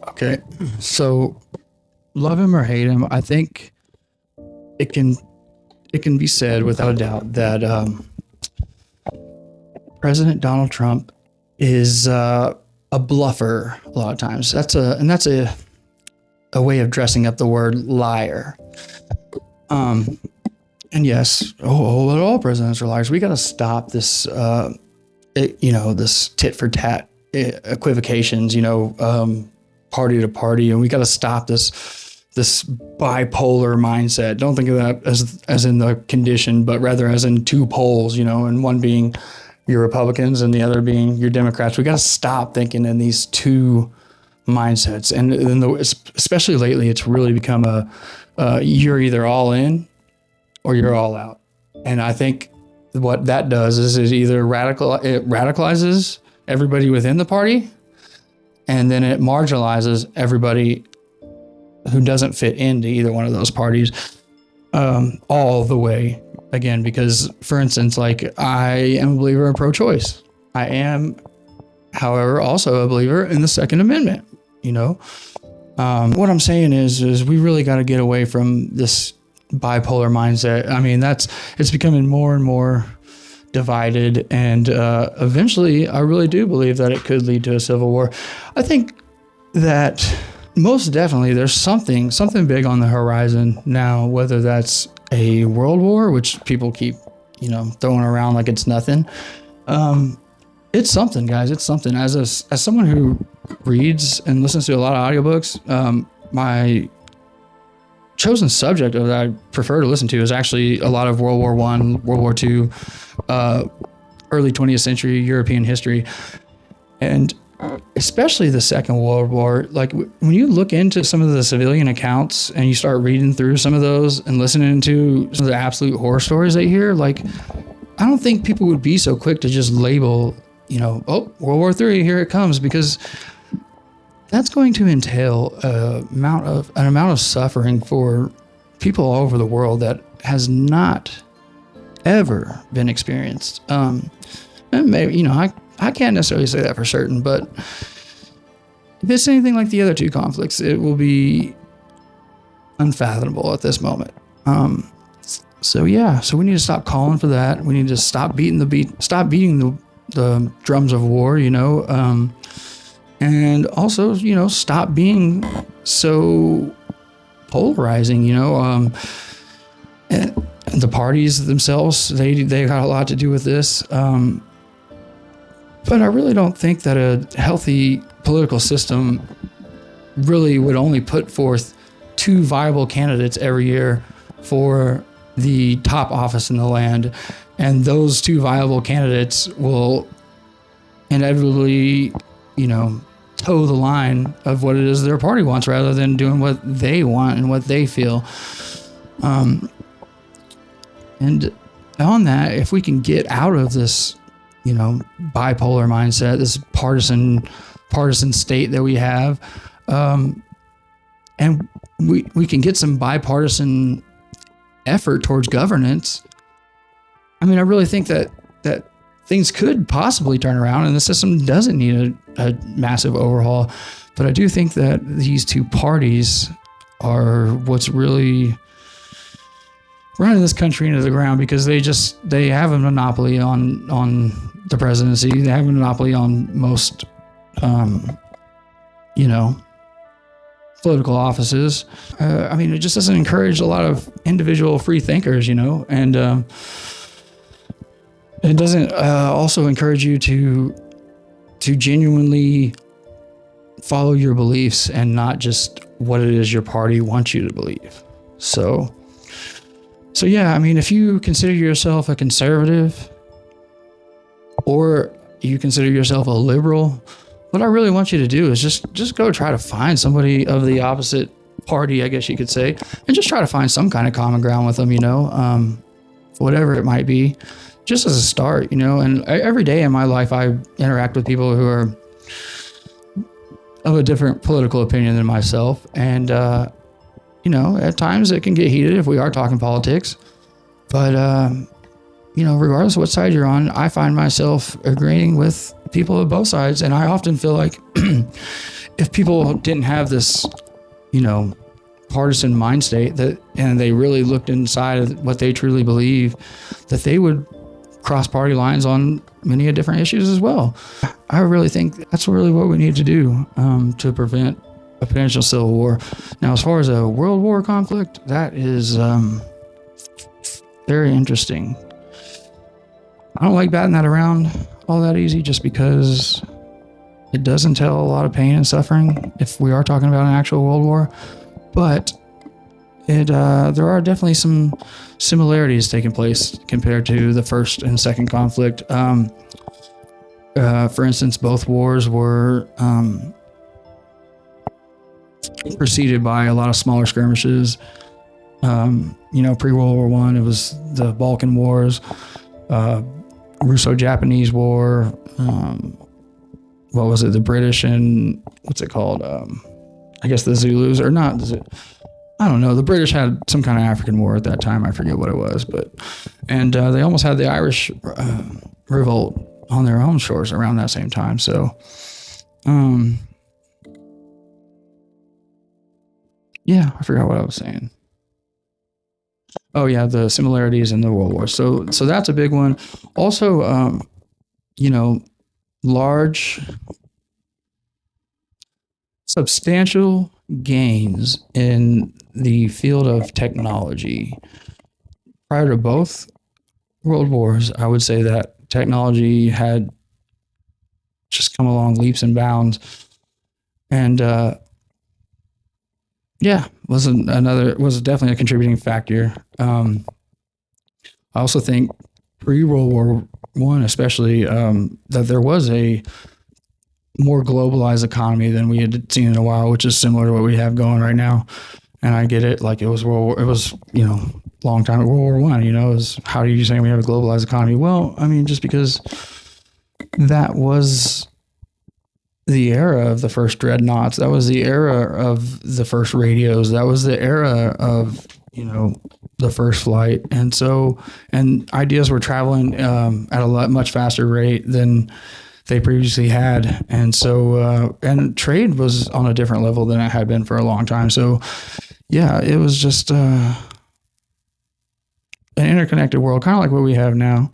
Okay. So love him or hate him, I think it can be said without a doubt that President Donald Trump is a bluffer a lot of times. That's a way of dressing up the word liar. And yes, all presidents are liars. We got to stop this, this tit for tat equivocations, party to party, and we got to stop this bipolar mindset. Don't think of that as in the condition, but rather as in two poles, and one being your Republicans and the other being your Democrats. We got to stop thinking in these two mindsets. And especially lately, it's really become you're either all in or you're all out. And I think what that does is it either radicalizes everybody within the party, and then it marginalizes everybody who doesn't fit into either one of those parties all the way. Again, because, for instance, like, I am a believer in pro-choice. I am, however, also a believer in the Second Amendment. What I'm saying is we really got to get away from this bipolar mindset. I mean, it's becoming more and more divided, and eventually, I really do believe that it could lead to a civil war. I think that most definitely there's something big on the horizon now, whether that's a world war, which people keep, throwing around like it's nothing. It's something, guys. It's something. As someone who reads and listens to a lot of audiobooks, my chosen subject that I prefer to listen to is actually a lot of World War I, World War II, early 20th century European history, and especially the Second World War. Like, when you look into some of the civilian accounts and you start reading through some of those and listening to some of the absolute horror stories they hear, like, I don't think people would be so quick to just label, World War III, here it comes, because that's going to entail an amount of suffering for people all over the world that has not ever been experienced. And maybe, I can't necessarily say that for certain, but if it's anything like the other two conflicts, it will be unfathomable at this moment. So we need to stop calling for that. We need to stop beating the drums of war, and also, stop being so polarizing, and the parties themselves, they got a lot to do with this. But I really don't think that a healthy political system really would only put forth two viable candidates every year for the top office in the land. And those two viable candidates will inevitably, toe the line of what it is their party wants rather than doing what they want and what they feel. And on that, if we can get out of this, bipolar mindset, this partisan state that we have, and we can get some bipartisan effort towards governance. I mean, I really think that things could possibly turn around and the system doesn't need a massive overhaul. But I do think that these two parties are what's really running this country into the ground, because they have a monopoly on the presidency. They have a monopoly on most, political offices. It just doesn't encourage a lot of individual free thinkers, and it doesn't also encourage you to genuinely follow your beliefs and not just what it is your party wants you to believe. So yeah, if you consider yourself a conservative or you consider yourself a liberal, what I really want you to do is just go try to find somebody of the opposite party, I guess you could say, and just try to find some kind of common ground with them, whatever it might be, just as a start, and every day in my life, I interact with people who are of a different political opinion than myself. And, at times it can get heated if we are talking politics, but, regardless of what side you're on, I find myself agreeing with people of both sides. And I often feel like if people didn't have this, partisan mind state and they really looked inside of what they truly believe, that they would cross party lines on many different issues as well. I really think that's really what we need to do to prevent a potential civil war. Now, as far as a world war conflict, that is very interesting. I don't like batting that around all that easy, just because it does entail a lot of pain and suffering if we are talking about an actual world war. But there are definitely some similarities taking place compared to the first and second conflict. For instance, both wars were preceded by a lot of smaller skirmishes. Pre-World War I, it was the Balkan Wars, Russo-Japanese War. What was it? The British and what's it called? I guess the Zulus, or not. I don't know. The British had some kind of African war at that time. I forget what it was, and they almost had the Irish revolt on their own shores around that same time. So, yeah, I forgot what I was saying. Oh yeah, the similarities in the World War. So that's a big one. Also, large, substantial gains in the field of technology. Prior to both world wars, I would say that technology had just come along leaps and bounds, and was definitely a contributing factor. I also think pre-World War I, especially, that there was a more globalized economy than we had seen in a while, which is similar to what we have going right now. And I get it, like it was long time at World War I, is how do you say we have a globalized economy? Well, I mean, just because that was the era of the first dreadnoughts, that was the era of the first radios, that was the era of, the first flight. And ideas were traveling at a much faster rate than they previously had. And so, and trade was on a different level than it had been for a long time. So yeah, it was just an interconnected world, kind of like what we have now.